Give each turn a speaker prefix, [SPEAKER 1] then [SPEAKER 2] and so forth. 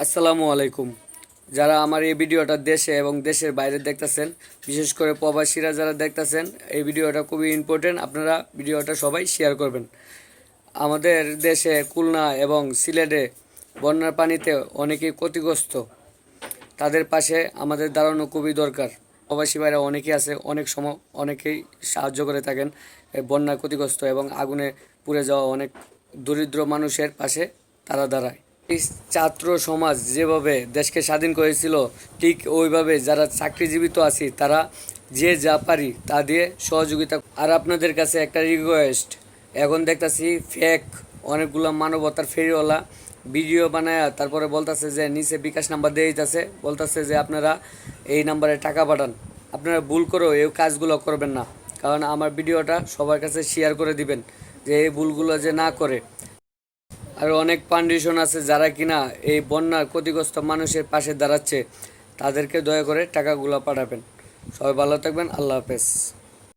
[SPEAKER 1] আসসালামু আলাইকুম। যারা আমার এই ভিডিওটা দেশে এবং দেশের বাইরে দেখতেছেন, বিশেষ করে প্রবাসীরা যারা দেখতেছেন, এই ভিডিওটা খুবই ইম্পর্টেন্ট। আপনারা ভিডিওটা সবাই শেয়ার করবেন। আমাদের দেশে খুলনা এবং সিলেটে বন্যার পানিতে অনেকেই ক্ষতিগ্রস্ত। তাদের পাশে আমাদের দাঁড়ানো খুবই দরকার। প্রবাসী ভাইরা অনেকেই আছে, অনেক সময় অনেকেই সাহায্য করে থাকেন এই বন্যায় ক্ষতিগ্রস্ত এবং আগুনে পুড়ে যাওয়া অনেক দরিদ্র মানুষের পাশে তারা দাঁড়ায়। এই ছাত্র সমাজ যেভাবে দেশকে স্বাধীন করেছিল, ঠিক ওইভাবে যারা চাকরিজীবিত আছি তারা যে যা পারি তা দিয়ে সহযোগিতা। আর আপনাদের কাছে একটা রিকোয়েস্ট, এখন দেখতাছি ফেক অনেকগুলো মানবতার ফেরিওয়ালা ভিডিও বানায়, তারপরে বলতেছে যে নিচে বিকাশ নাম্বার দিয়ে দিতেছে, বলতেছে যে আপনারা এই নাম্বারে টাকা পাঠান। আপনারা ভুল করেও এই কাজগুলো করবেন না, কারণ আমার ভিডিওটা সবার কাছে শেয়ার করে দিবেন যে এই ভুলগুলো যে না করে। আর অনেক ফাউন্ডেশন আছে যারা কিনা এই বন্যার ক্ষতিগ্রস্ত মানুষের পাশে দাঁড়াচ্ছে, তাদেরকে দয়া করে টাকাগুলো পাঠাবেন। সবাই ভালো থাকবেন। আল্লাহ হাফেজ।